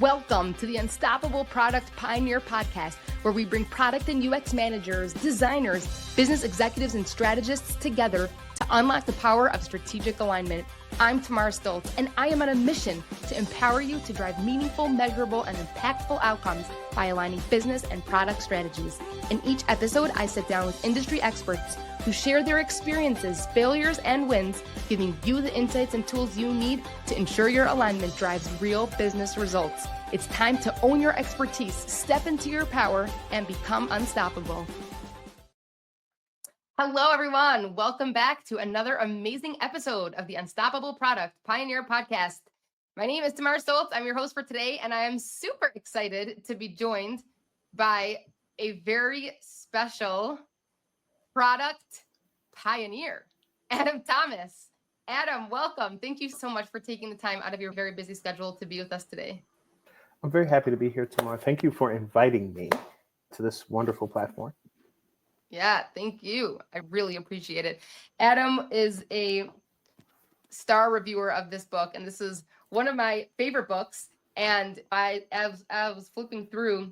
Welcome to the Unstoppable Product Pioneer Podcast, where we bring product and UX managers, designers, business executives, and strategists together to unlock the power of strategic alignment. I'm Tamara Stoltz, and I am on a mission to empower you to drive meaningful, measurable, and impactful outcomes by aligning business and product strategies. In each episode, I sit down with industry experts who share their experiences, failures, and wins, giving you the insights and tools you need to ensure your alignment drives real business results. It's time to own your expertise, step into your power, and become unstoppable. Hello, everyone. Welcome back to another amazing episode of the Unstoppable Product Pioneer Podcast. My name is Tamara Stoltz. I'm your host for today, and I am super excited to be joined by a very special product pioneer, Adam Thomas. Adam, welcome. Thank you so much for taking the time out of your very busy schedule to be with us today. I'm very happy to be here, Tamara. Thank you for inviting me to this wonderful platform. Yeah, thank you. I really appreciate it. Adam is a star reviewer of this book, and this is one of my favorite books. And I was flipping through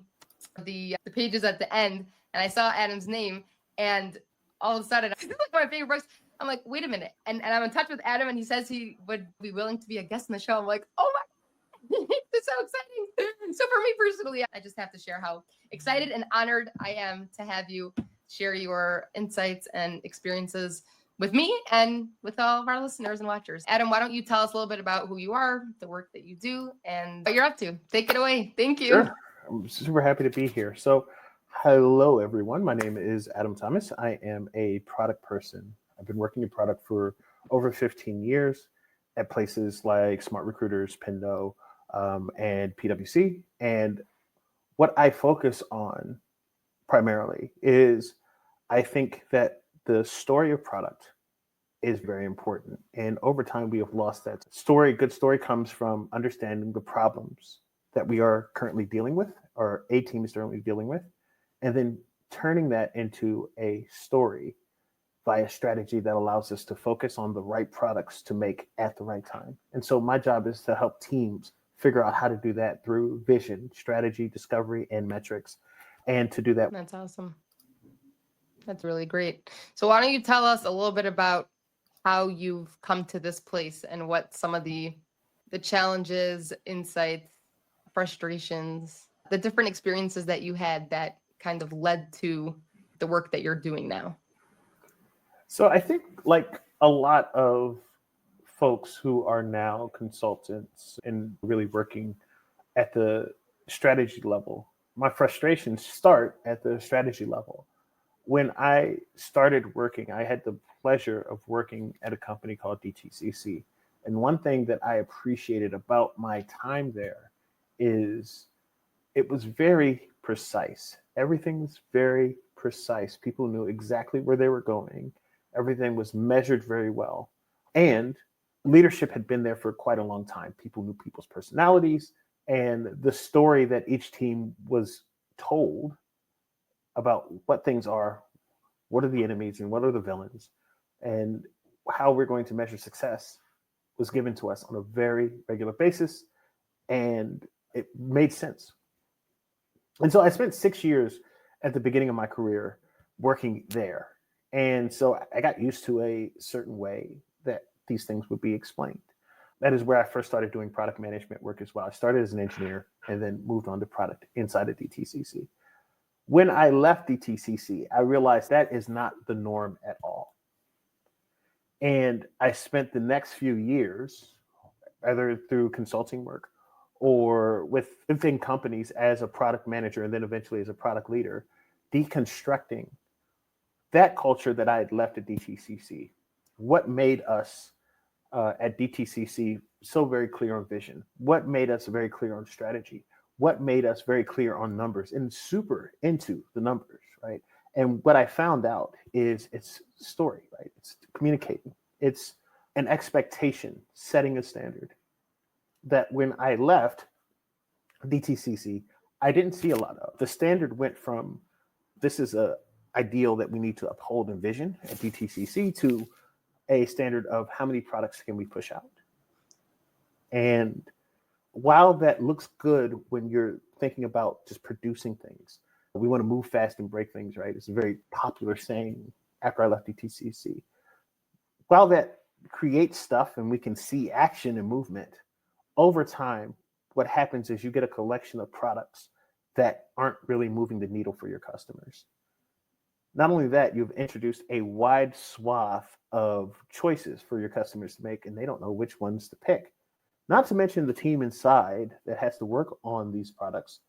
the pages at the end, and I saw Adam's name, and all of a sudden, this is like my favorite books. I'm like, wait a minute. And I'm in touch with Adam, and he says he would be willing to be a guest in the show. I'm like, oh my, this is so exciting. So for me personally, I just have to share how excited and honored I am to have you share your insights and experiences with me and with all of our listeners and watchers. Adam, why don't you tell us a little bit about who you are, the work that you do, and what you're up to? Take it away. Thank you. Sure. I'm super happy to be here. So, hello, everyone. My name is Adam Thomas. I am a product person. I've been working in product for over 15 years at places like Smart Recruiters, Pendo, and PwC. And what I focus on primarily is I think that the story of product is very important. And over time, we have lost that story. Good story comes from understanding the problems that we are currently dealing with, or a team is currently dealing with, and then turning that into a story via strategy that allows us to focus on the right products to make at the right time. And so my job is to help teams figure out how to do that through vision, strategy, discovery, and metrics. And to do that. That's awesome. That's really great. So why don't you tell us a little bit about how you've come to this place and what some of the challenges, insights, frustrations, the different experiences that you had that kind of led to the work that you're doing now? So I think like a lot of folks who are now consultants and really working at the strategy level, my frustrations start at the strategy level. When I started working, I had the pleasure of working at a company called DTCC. And one thing that I appreciated about my time there is it was very precise. Everything was very precise. People knew exactly where they were going. Everything was measured very well. And leadership had been there for quite a long time. People knew people's personalities, and the story that each team was told about what things are, what are the enemies and what are the villains, and how we're going to measure success was given to us on a very regular basis, and it made sense. And so I spent 6 years at the beginning of my career working there. And so I got used to a certain way that these things would be explained. That is where I first started doing product management work as well. I started as an engineer and then moved on to product inside of DTCC. When I left DTCC, I realized that is not the norm at all. And I spent the next few years, either through consulting work or within companies as a product manager and then eventually as a product leader, deconstructing that culture that I had left at DTCC. What made us at DTCC so very clear on vision? What made us very clear on strategy? What made us very clear on numbers and super into the numbers, right? And what I found out is it's story, right? It's communicating. It's an expectation, setting a standard that when I left DTCC, I didn't see a lot of. The standard went from this is a ideal that we need to uphold in vision at DTCC to a standard of how many products can we push out. And while that looks good when you're thinking about just producing things, we want to move fast and break things, right? It's a very popular saying after I left ETCC. While that creates stuff and we can see action and movement, over time, what happens is you get a collection of products that aren't really moving the needle for your customers. Not only that, you've introduced a wide swath of choices for your customers to make, and they don't know which ones to pick. Not to mention the team inside that has to work on these products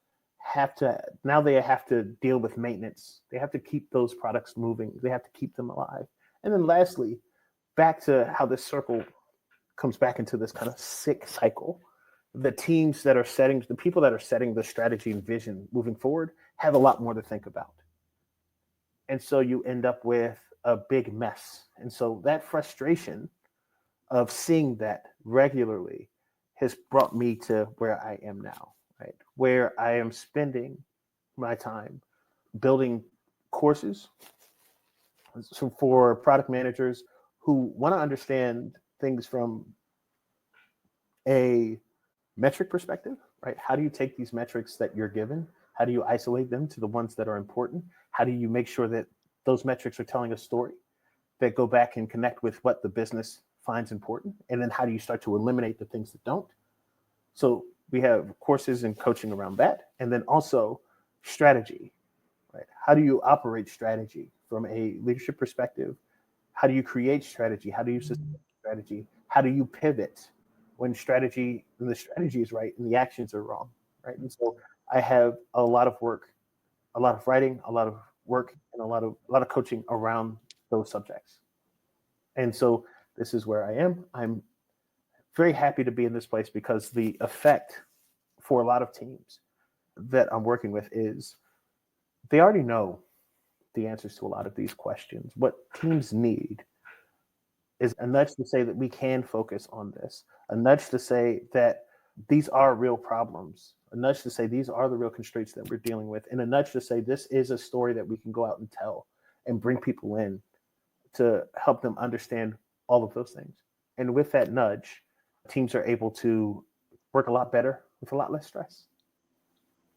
they have to deal with maintenance. They have to keep those products moving. They have to keep them alive. And then lastly, back to how this circle comes back into this kind of sick cycle. The people that are setting the strategy and vision moving forward have a lot more to think about. And so you end up with a big mess. And so that frustration of seeing that regularly has brought me to where I am now, right? Where I am spending my time building courses for product managers who want to understand things from a metric perspective, right? How do you take these metrics that you're given? How do you isolate them to the ones that are important? How do you make sure that those metrics are telling a story that go back and connect with what the business finds important? And then how do you start to eliminate the things that don't? So we have courses and coaching around that. And then also strategy, right? How do you operate strategy from a leadership perspective? How do you create strategy? How do you sustain strategy? How do you pivot when the strategy is right and the actions are wrong, right? And so I have a lot of work, a lot of writing, a lot of work, and a lot of coaching around those subjects. And so this is where I am. I'm very happy to be in this place because the effect for a lot of teams that I'm working with is they already know the answers to a lot of these questions. What teams need is a nudge to say that we can focus on this, a nudge to say that these are real problems, a nudge to say these are the real constraints that we're dealing with, and a nudge to say this is a story that we can go out and tell and bring people in to help them understand all of those things. And with that nudge, teams are able to work a lot better with a lot less stress.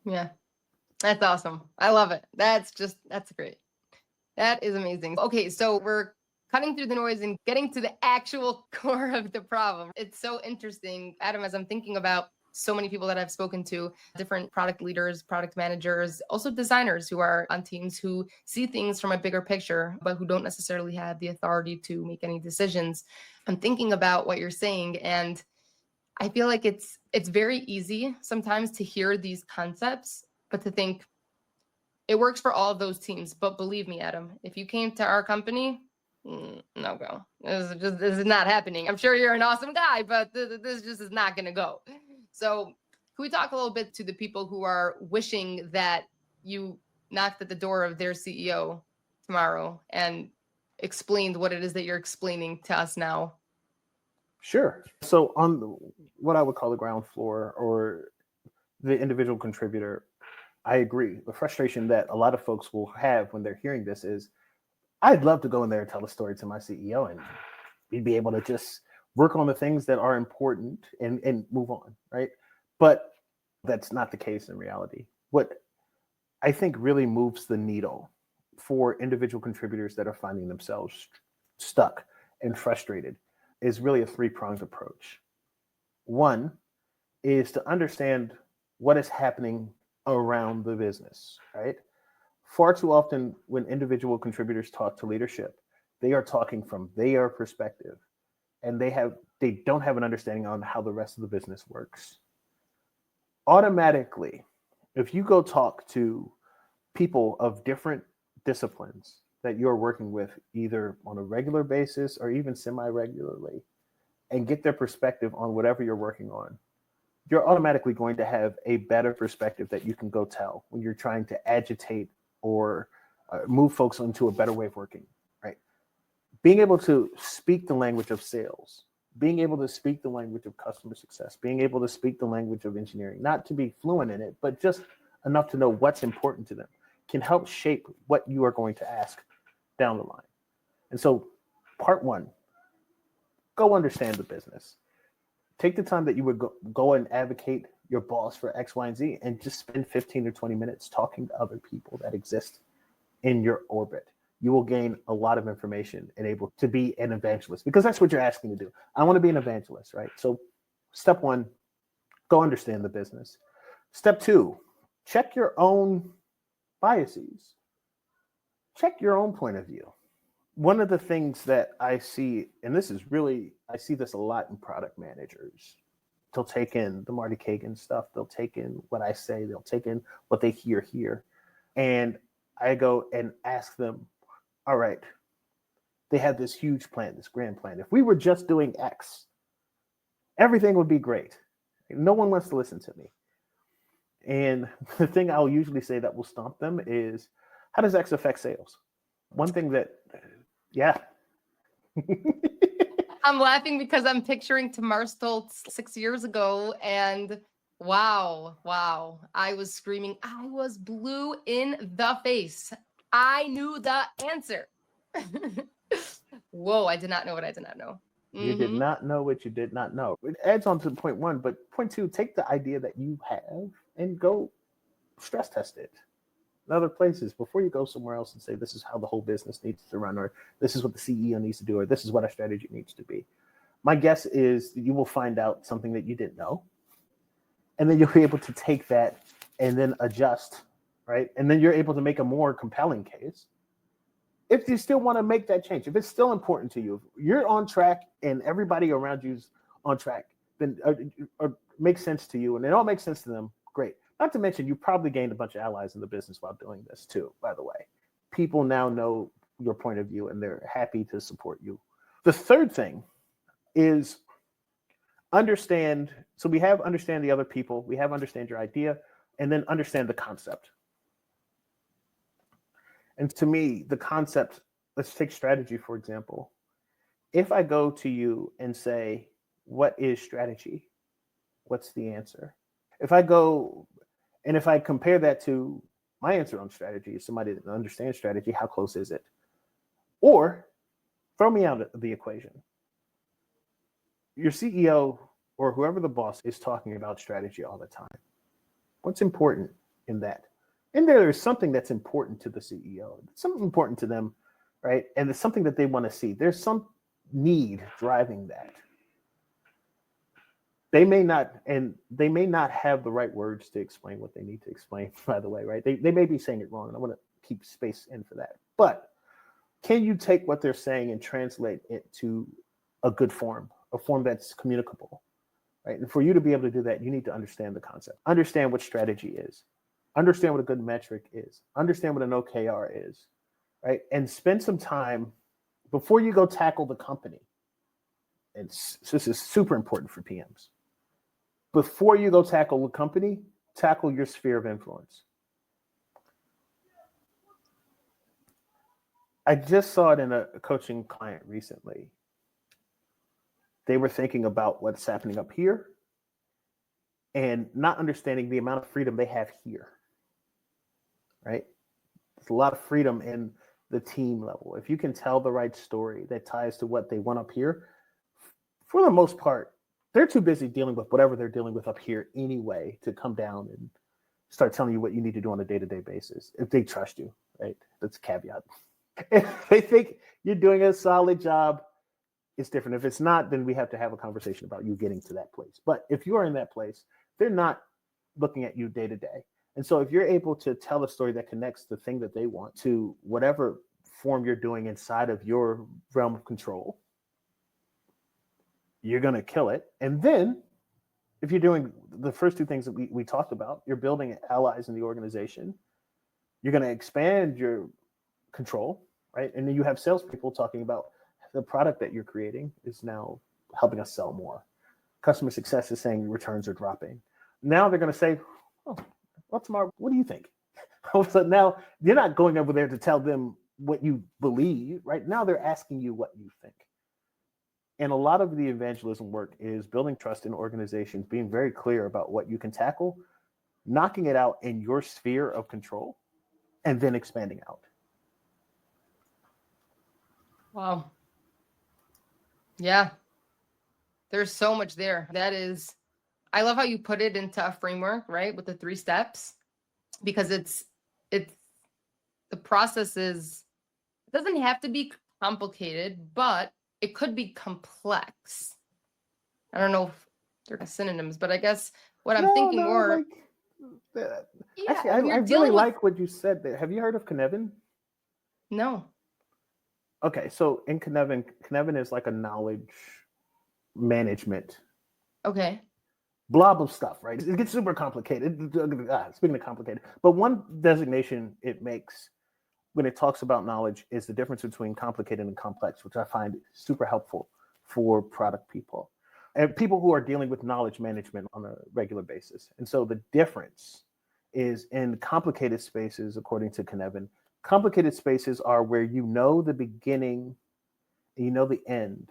Yeah, that's awesome. I love it. That's great. That is amazing. Okay, so we're cutting through the noise and getting to the actual core of the problem. It's so interesting, Adam, as I'm thinking about so many people that I've spoken to, different product leaders, product managers, also designers who are on teams who see things from a bigger picture, but who don't necessarily have the authority to make any decisions. I'm thinking about what you're saying, and I feel like it's very easy sometimes to hear these concepts, but to think, it works for all of those teams. But believe me, Adam, if you came to our company, no go. This is not happening. I'm sure you're an awesome guy, but this just is not going to go. So can we talk a little bit to the people who are wishing that you knocked at the door of their CEO tomorrow and explained what it is that you're explaining to us now? Sure. So on what I would call the ground floor or the individual contributor, I agree. The frustration that a lot of folks will have when they're hearing this is, I'd love to go in there and tell a story to my CEO and we'd be able to just work on the things that are important and move on, right? But that's not the case in reality. What I think really moves the needle for individual contributors that are finding themselves stuck and frustrated is really a three-pronged approach. One is to understand what is happening around the business, right? Far too often when individual contributors talk to leadership, they are talking from their perspective and they don't have an understanding on how the rest of the business works. Automatically, if you go talk to people of different disciplines that you're working with either on a regular basis or even semi-regularly and get their perspective on whatever you're working on, you're automatically going to have a better perspective that you can go tell when you're trying to agitate or move folks into a better way of working, right? Being able to speak the language of sales, being able to speak the language of customer success, being able to speak the language of engineering, not to be fluent in it, but just enough to know what's important to them, can help shape what you are going to ask down the line. And so part one, go understand the business. Take the time that you would go and advocate your boss for X, Y, and Z, and just spend 15 or 20 minutes talking to other people that exist in your orbit. You will gain a lot of information and able to be an evangelist, because that's what you're asking to do. I want to be an evangelist, right? So step one, go understand the business. Step two, check your own biases. Check your own point of view. One of the things that I see, and this is really, I see this a lot in product managers. They'll take in the Marty Kagan stuff. They'll take in what I say. They'll take in what they hear here. And I go and ask them, all right, they have this huge plan, this grand plan. If we were just doing X, everything would be great. No one wants to listen to me. And the thing I'll usually say that will stomp them is, how does X affect sales? One thing that, yeah. I'm laughing because I'm picturing Tamar Stoltz 6 years ago, and wow, I was screaming. I was blue in the face. I knew the answer. Whoa, I did not know what I did not know. You did not know what you did not know. It adds on to point one, but point two, take the idea that you have and go stress test it in other places before you go somewhere else and say, this is how the whole business needs to run, or this is what the CEO needs to do, or this is what our strategy needs to be. My guess is that you will find out something that you didn't know. And then you'll be able to take that and then adjust, right? And then you're able to make a more compelling case. If you still want to make that change, if it's still important to you, if you're on track and everybody around you's on track, then or makes sense to you and it all makes sense to them, great. Not to mention, you probably gained a bunch of allies in the business while doing this too, by the way. People now know your point of view and they're happy to support you. The third thing is understand. So we have understand the other people, we have understand your idea, and then understand the concept. And to me, the concept, let's take strategy, for example. If I go to you and say, what is strategy? What's the answer? If I go and if I compare that to my answer on strategy, somebody that understands strategy, how close is it? Or throw me out of the equation. Your CEO or whoever the boss is talking about strategy all the time. What's important in that? And there is something that's important to the CEO, something important to them, right? And it's something that they want to see. There's some need driving that. They may not have the right words to explain what they need to explain, by the way, right? They may be saying it wrong, and I want to keep space in for that. But can you take what they're saying and translate it to a good form, a form that's communicable, right? And for you to be able to do that, you need to understand the concept, understand what strategy is, understand what a good metric is, understand what an OKR is, right? And spend some time before you go tackle the company. And this is super important for PMs. Before you go tackle the company, tackle your sphere of influence. I just saw it in a coaching client recently. They were thinking about what's happening up here and not understanding the amount of freedom they have here, right? There's a lot of freedom in the team level. If you can tell the right story that ties to what they want up here, for the most part, they're too busy dealing with whatever they're dealing with up here anyway to come down and start telling you what you need to do on a day-to-day basis. If they trust you, right? That's a caveat. If they think you're doing a solid job, it's different. If it's not, then we have to have a conversation about you getting to that place. But if you are in that place, they're not looking at you day to day. And so if you're able to tell a story that connects the thing that they want to whatever form you're doing inside of your realm of control, you're going to kill it. And then if you're doing the first two things that we talked about, you're building allies in the organization, you're going to expand your control, right? And then you have salespeople talking about the product that you're creating is now helping us sell more. Customer success is saying returns are dropping. Now they're going to say, oh, well, tomorrow, what do you think? So now you're not going over there to tell them what you believe, right? Now they're asking you what you think. And a lot of the evangelism work is building trust in organizations, being very clear about what you can tackle, knocking it out in your sphere of control, and then expanding out. Wow. Yeah. There's so much there. I love how you put it into a framework, right? With the 3 steps, because it's the process it doesn't have to be complicated, but it could be complex. I don't know if they're synonyms, but I guess what I'm thinking more. Actually, When I you're really dealing with, like what you said there. Have you heard of Cynefin? no, Okay, so in Cynefin is like a knowledge management okay, blob of stuff, right? It gets super complicated. Speaking of complicated, but one designation it makes when it talks about knowledge is the difference between complicated and complex, which I find super helpful for product people and people who are dealing with knowledge management on a regular basis. And so the difference is in complicated spaces, according to Cynefin, complicated spaces are where you know the beginning and you know the end,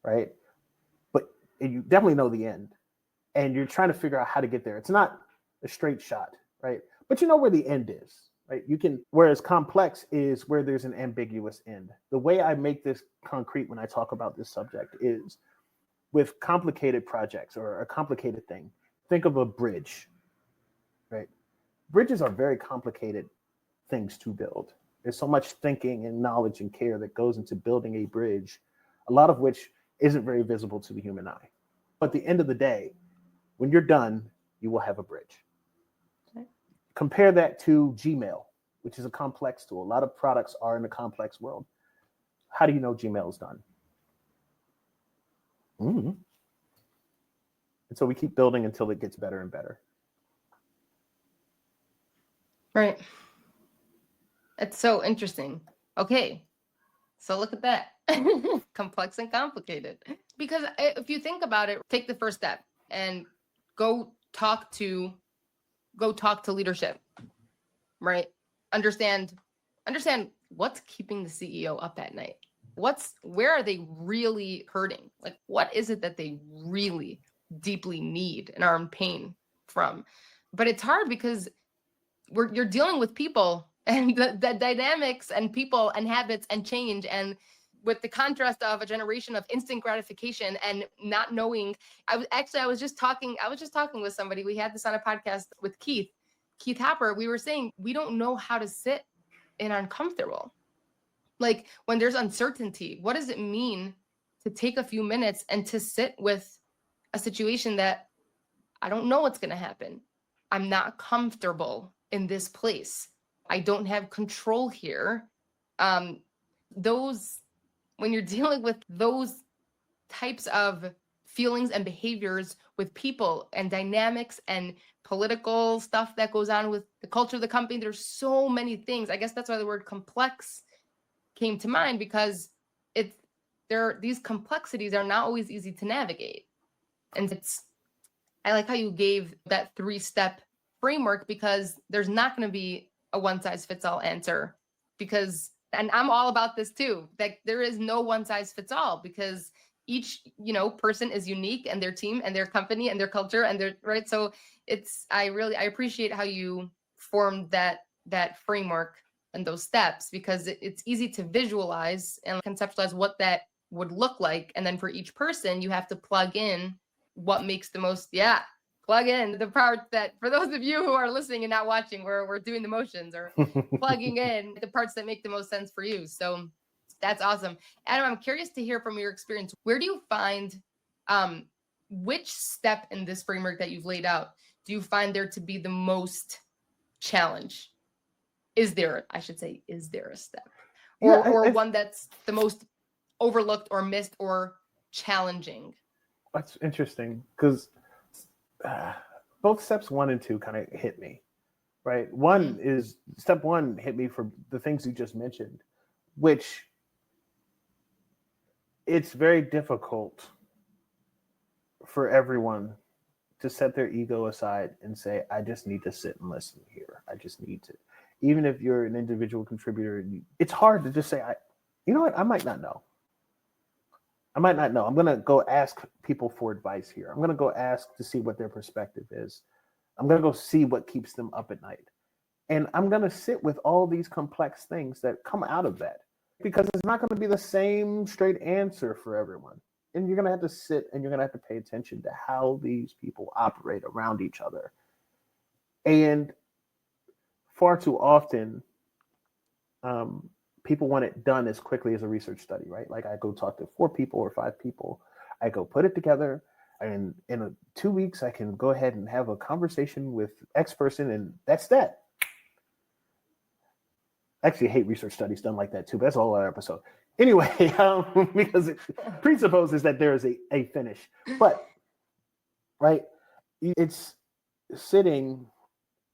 right? But you definitely know the end and you're trying to figure out how to get there. It's not a straight shot, right? But you know where the end is, right? Whereas complex is where there's an ambiguous end. The way I make this concrete when I talk about this subject is with complicated projects or a complicated thing. Think of a bridge, right? Bridges are very complicated things to build. There's so much thinking and knowledge and care that goes into building a bridge, a lot of which isn't very visible to the human eye. But at the end of the day, when you're done, you will have a bridge. Okay. Compare that to Gmail, which is a complex tool. A lot of products are in a complex world. How do you know Gmail is done? Mm-hmm. And so we keep building until it gets better and better. right. It's so interesting. Okay, so look at that. Complex and complicated. Because if you think about it, take the first step and go talk to leadership, right? Understand what's keeping the CEO up at night. Where are they really hurting? Like, what is it that they really deeply need and are in pain from? But it's hard because you're dealing with people and the dynamics and people and habits and change, and with the contrast of a generation of instant gratification and not knowing. I was just talking with somebody. We had this on a podcast with Keith Hopper. We were saying we don't know how to sit in uncomfortable. Like when there's uncertainty, what does it mean to take a few minutes and to sit with a situation that I don't know what's going to happen. I'm not comfortable in this place. I don't have control here. When you're dealing with those types of feelings and behaviors with people and dynamics and political stuff that goes on with the culture of the company, there's so many things. I guess that's why the word complex came to mind, because these complexities are not always easy to navigate. And I like how you gave that 3-step framework, because there's not going to be a one-size-fits-all answer, and I'm all about this too, that there is no one-size-fits-all, because each, person is unique, and their team and their company and their culture and their, right. So I appreciate how you formed that framework and those steps, because it's easy to visualize and conceptualize what that would look like. And then for each person, you have to plug in what makes the most, plug in the part that, for those of you who are listening and not watching, we're doing the motions or plugging in the parts that make the most sense for you. So that's awesome. Adam, I'm curious to hear from your experience. Where do you find, which step in this framework that you've laid out, do you find there to be the most challenge? Is there a step? Or one that's the most overlooked or missed or challenging? That's interesting, because both steps 1 and 2 kind of hit me, right? Step 1 hit me for the things you just mentioned, which it's very difficult for everyone to set their ego aside and say, I just need to sit and listen here. I just need to, even if you're an individual contributor, it's hard to just say, you know what, I might not know. I'm going to go ask people for advice here. I'm going to go ask to see what their perspective is. I'm going to go see what keeps them up at night. And I'm going to sit with all these complex things that come out of that, because it's not going to be the same straight answer for everyone. And you're going to have to sit and you're going to have to pay attention to how these people operate around each other. And far too often, people want it done as quickly as a research study, right? Like I go talk to 4 people or 5 people, I go put it together, and in 2 weeks, I can go ahead and have a conversation with X person, and that's that. Actually, I hate research studies done like that too, but that's a whole other episode. Anyway, because it presupposes that there is a finish. But, right, it's sitting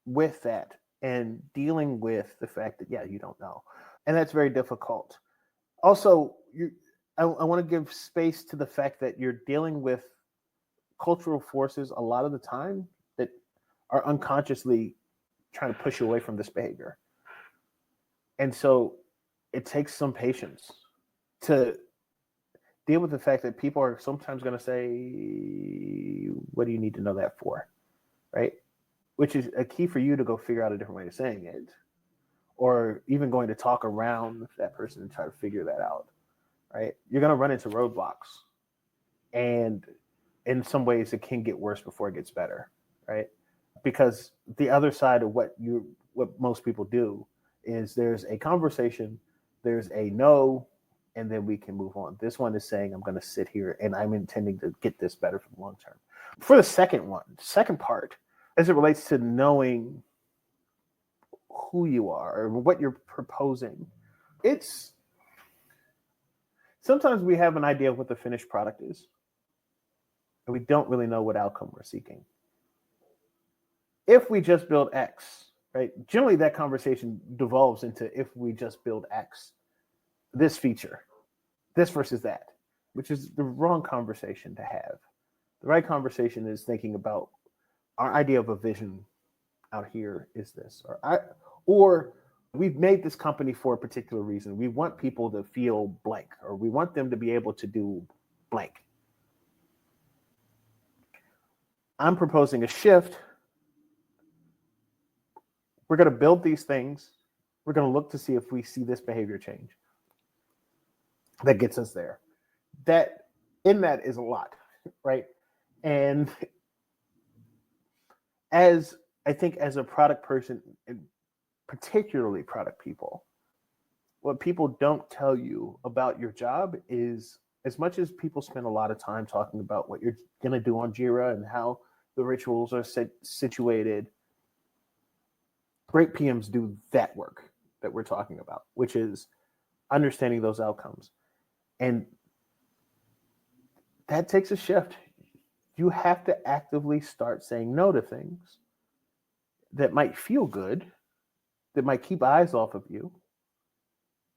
with that and dealing with the fact that, yeah, you don't know. And that's very difficult. Also, I want to give space to the fact that you're dealing with cultural forces a lot of the time that are unconsciously trying to push you away from this behavior. And so it takes some patience to deal with the fact that people are sometimes going to say, what do you need to know that for? Right? Which is a key for you to go figure out a different way of saying it, or even going to talk around that person and try to figure that out. Right? You're going to run into roadblocks. And in some ways, it can get worse before it gets better. Right? Because the other side of what most people do is there's a conversation, there's a no, and then we can move on. This one is saying, I'm going to sit here and I'm intending to get this better for the long term. For the second part, as it relates to knowing who you are or what you're proposing, it's sometimes we have an idea of what the finished product is, and we don't really know what outcome we're seeking. If we just build X, right? Generally, that conversation devolves into if we just build X, this feature, this versus that, which is the wrong conversation to have. The right conversation is thinking about our idea of a vision out here is this, or we've made this company for a particular reason. We want people to feel blank, or we want them to be able to do blank. I'm proposing a shift. We're going to build these things. We're going to look to see if we see this behavior change that gets us there. That is a lot, right? And as I think as a product person, and particularly product people, what people don't tell you about your job is, as much as people spend a lot of time talking about what you're going to do on Jira and how the rituals are situated, great PMs do that work that we're talking about, which is understanding those outcomes. And that takes a shift. You have to actively start saying no to things that might feel good, that might keep eyes off of you,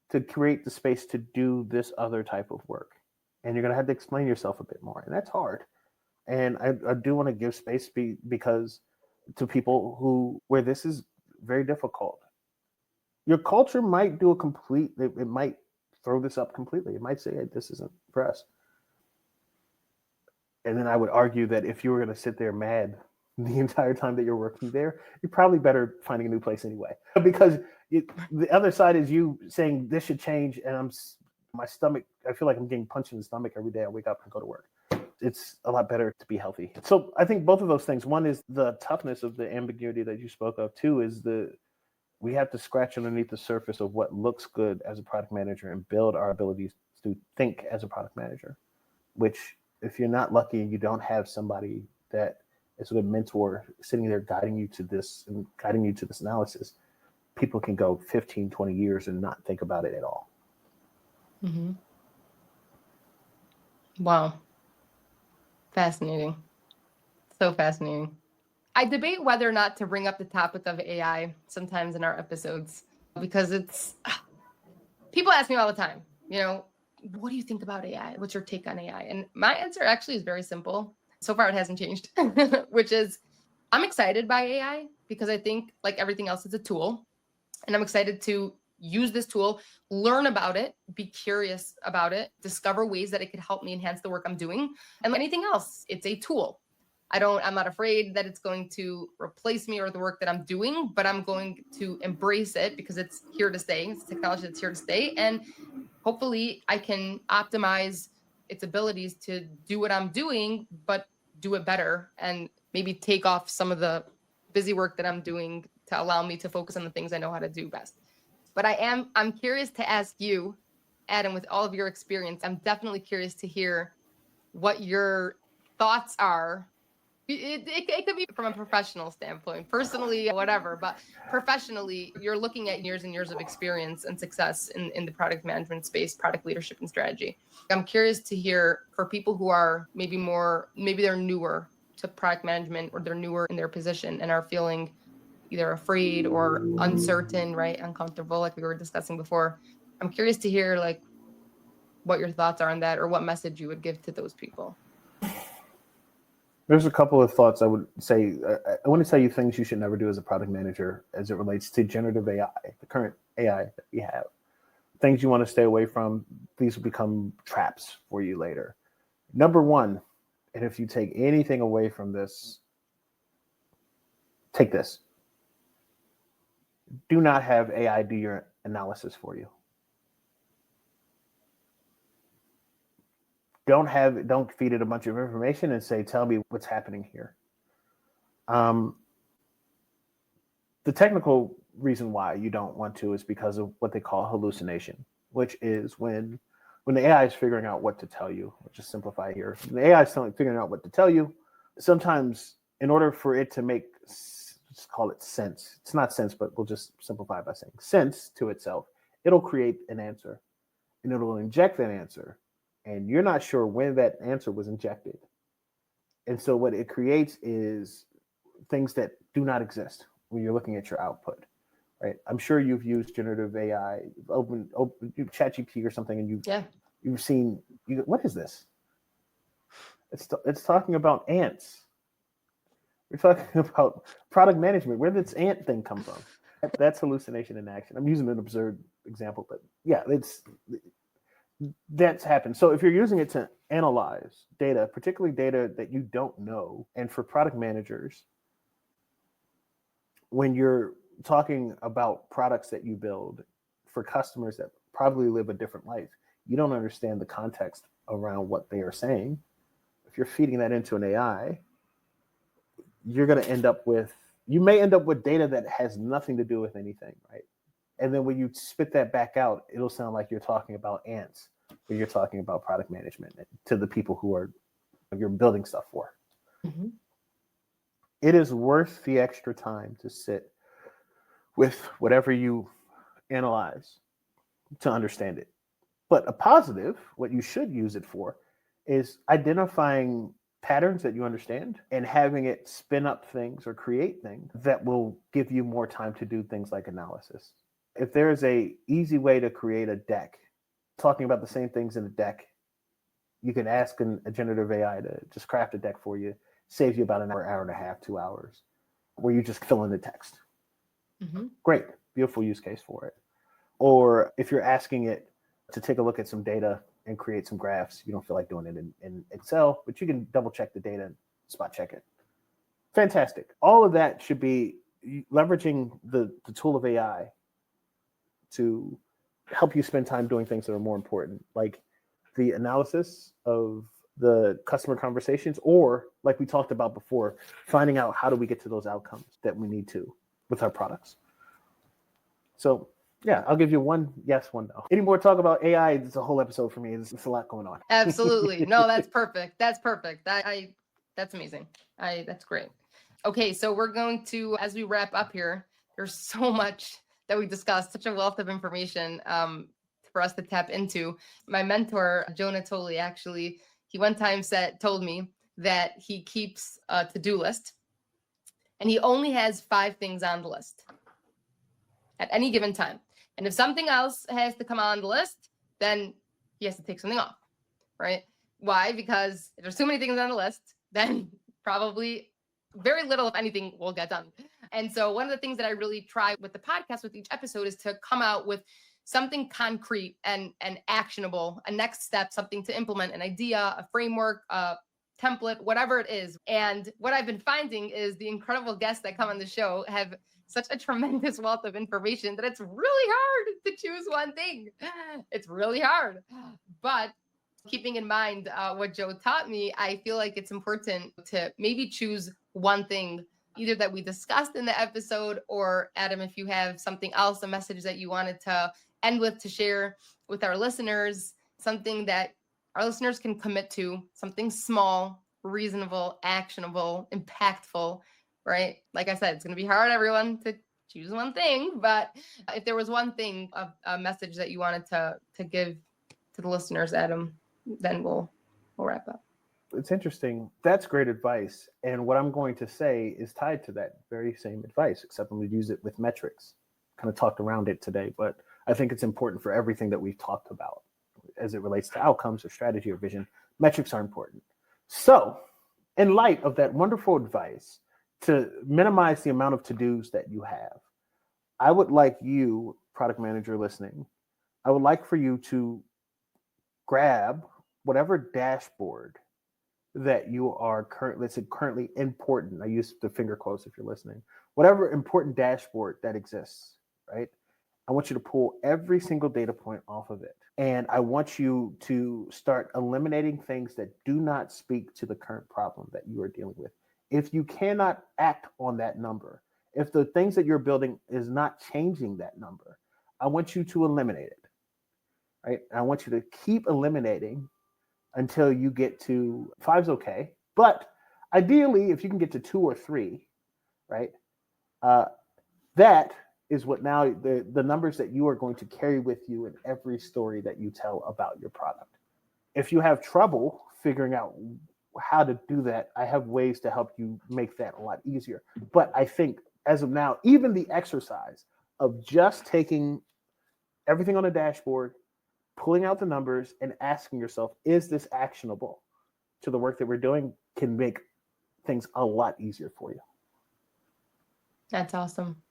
to create the space to do this other type of work. And you're going to have to explain yourself a bit more. And that's hard. And I do want to give space because to people where this is very difficult. Your culture might do it might throw this up completely. It might say, hey, this isn't for us. And then I would argue that if you were going to sit there mad the entire time that you're working there, you're probably better finding a new place anyway. Because the other side is you saying this should change, and my stomach, I feel like I'm getting punched in the stomach every day I wake up and go to work. It's a lot better to be healthy. So I think both of those things, one is the toughness of the ambiguity that you spoke of. Two is we have to scratch underneath the surface of what looks good as a product manager and build our abilities to think as a product manager, which if you're not lucky and you don't have somebody that is a good mentor sitting there guiding you to this analysis, people can go 15, 20 years and not think about it at all. Mm-hmm. Wow. Fascinating. So fascinating. I debate whether or not to bring up the topic of AI sometimes in our episodes, because people ask me all the time, what do you think about AI? What's your take on AI? And my answer actually is very simple. So far, it hasn't changed, which is I'm excited by AI because I think, like everything else, it's a tool. And I'm excited to use this tool, learn about it, be curious about it, discover ways that it could help me enhance the work I'm doing. And like anything else, it's a tool. I'm not afraid that it's going to replace me or the work that I'm doing, but I'm going to embrace it because it's here to stay. It's technology that's here to stay. And hopefully I can optimize its abilities to do what I'm doing, but do it better, and maybe take off some of the busy work that I'm doing to allow me to focus on the things I know how to do best. But I'm curious to ask you, Adam, with all of your experience, I'm definitely curious to hear what your thoughts are. It could be from a professional standpoint, personally, whatever, but professionally, you're looking at years and years of experience and success in the product management space, product leadership and strategy. I'm curious to hear, for people who are maybe they're newer to product management, or they're newer in their position and are feeling either afraid or uncertain, right? Uncomfortable, like we were discussing before. I'm curious to hear like what your thoughts are on that, or what message you would give to those people. There's a couple of thoughts I would say. I want to tell you things you should never do as a product manager as it relates to generative AI, the current AI that we have. Things you want to stay away from. These will become traps for you later. Number one, and if you take anything away from this, take this. Do not have AI do your analysis for you. Don't feed it a bunch of information and say, tell me what's happening here. The technical reason why you don't want to is because of what they call hallucination, which is when the AI is figuring out what to tell you. Let's just simplify here. When the AI is figuring out what to tell you, sometimes in order for it to make, let's call it sense. It's not sense, but we'll just simplify by saying sense to itself. It'll create an answer, and it'll inject that answer. And you're not sure when that answer was injected. And so what it creates is things that do not exist when you're looking at your output, right? I'm sure you've used generative AI, open ChatGPT or something, and you've seen, what is this? It's talking about ants. We're talking about product management. Where did this ant thing come from? That's hallucination in action. I'm using an absurd example, but yeah, that's happened. So if you're using it to analyze data, particularly data that you don't know, and for product managers, when you're talking about products that you build for customers that probably live a different life, you don't understand the context around what they are saying. If you're feeding that into an AI, you may end up with data that has nothing to do with anything, right? And then when you spit that back out, it'll sound like you're talking about ants when you're talking about product management to the people you're building stuff for. Mm-hmm. It is worth the extra time to sit with whatever you analyze to understand it. But a positive, what you should use it for, is identifying patterns that you understand and having it spin up things or create things that will give you more time to do things like analysis. If there's an easy way to create a deck, talking about the same things in a deck, you can ask a generative AI to just craft a deck for you. Saves you about an hour and a half, 2 hours, where you just fill in the text. Mm-hmm. Great, beautiful use case for it. Or if you're asking it to take a look at some data and create some graphs, you don't feel like doing it in Excel, but you can double check the data and spot check it. Fantastic. All of that should be leveraging the tool of AI to help you spend time doing things that are more important, like the analysis of the customer conversations, or like we talked about before, finding out how do we get to those outcomes that we need to with our products. So yeah, I'll give you one yes, one no. Any more talk about AI? It's a whole episode for me. It's a lot going on. Absolutely. No, that's perfect. That's perfect. That's amazing. That's great. Okay, so we're going to, as we wrap up here, there's so much that we discussed, such a wealth of information for us to tap into. My mentor, Jonah Tolley, actually, he one time told me that he keeps a to-do list, and he only has 5 things on the list at any given time. And if something else has to come on the list, then he has to take something off, right? Why? Because if there's too many things on the list, then probably very little, if anything, will get done. And so one of the things that I really try with the podcast with each episode is to come out with something concrete and actionable, a next step, something to implement, an idea, a framework, a template, whatever it is. And what I've been finding is the incredible guests that come on the show have such a tremendous wealth of information that it's really hard to choose one thing. It's really hard. But Keeping in mind what Joe taught me, I feel like it's important to maybe choose one thing, either that we discussed in the episode, or Adam, if you have something else, a message that you wanted to end with, to share with our listeners, something that our listeners can commit to, something small, reasonable, actionable, impactful, right? Like I said, it's going to be hard, everyone, to choose one thing, but if there was one thing, a message that you wanted to give to the listeners, Adam, then we'll wrap up. It's interesting. That's great advice. And what I'm going to say is tied to that very same advice, except I'm going to use it with metrics. Kind of talked around it today, but I think it's important for everything that we've talked about as it relates to outcomes or strategy or vision. Metrics are important. So, in light of that wonderful advice to minimize the amount of to-dos that you have, I would like you, product manager listening, I would like for you to grab whatever dashboard that you are currently important. I use the finger quotes if you're listening. Whatever important dashboard that exists, right? I want you to pull every single data point off of it. And I want you to start eliminating things that do not speak to the current problem that you are dealing with. If you cannot act on that number, if the things that you're building is not changing that number, I want you to eliminate it, right? I want you to keep eliminating until you get to 5's okay. But ideally, if you can get to 2 or 3, right? That is what now the numbers that you are going to carry with you in every story that you tell about your product. If you have trouble figuring out how to do that, I have ways to help you make that a lot easier. But I think as of now, even the exercise of just taking everything on a dashboard, pulling out the numbers and asking yourself, is this actionable to the work that we're doing, can make things a lot easier for you. That's awesome.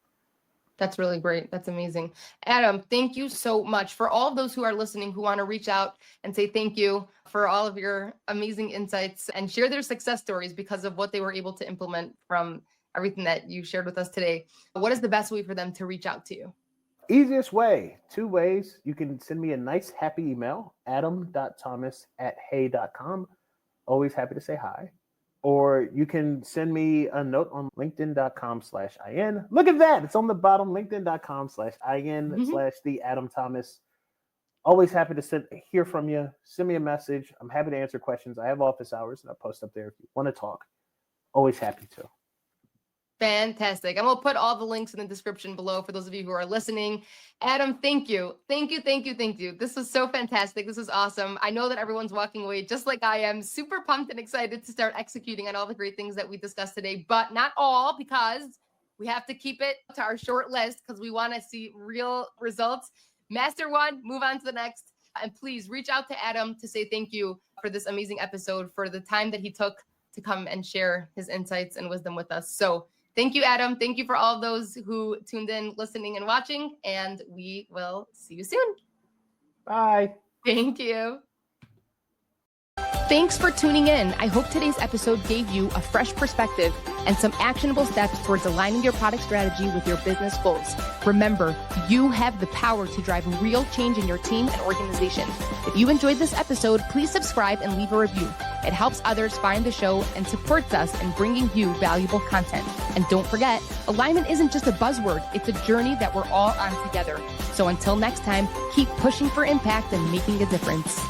That's really great. That's amazing. Adam, thank you so much. For all of those who are listening, who want to reach out and say thank you for all of your amazing insights and share their success stories because of what they were able to implement from everything that you shared with us today, what is the best way for them to reach out to you? Easiest way, 2 ways. You can send me a nice, happy email, adam.thomas@hey.com. Always happy to say hi. Or you can send me a note on linkedin.com/IN. Look at that. It's on the bottom, linkedin.com/IN/the Adam Thomas. Always happy to hear from you. Send me a message. I'm happy to answer questions. I have office hours that I post up there if you want to talk. Always happy to. Fantastic. And we'll put all the links in the description below for those of you who are listening. Adam, thank you. Thank you, thank you, thank you. This was so fantastic. This was awesome. I know that everyone's walking away just like I am, super pumped and excited to start executing on all the great things that we discussed today, but not all, because we have to keep it to our short list because we want to see real results. Master one, move on to the next. And please reach out to Adam to say thank you for this amazing episode, for the time that he took to come and share his insights and wisdom with us. So thank you, Adam. Thank you for all those who tuned in, listening, and watching. And we will see you soon. Bye. Thank you. Thanks for tuning in. I hope today's episode gave you a fresh perspective and some actionable steps towards aligning your product strategy with your business goals. Remember, you have the power to drive real change in your team and organization. If you enjoyed this episode, please subscribe and leave a review. It helps others find the show and supports us in bringing you valuable content. And don't forget, alignment isn't just a buzzword, it's a journey that we're all on together. So until next time, keep pushing for impact and making a difference.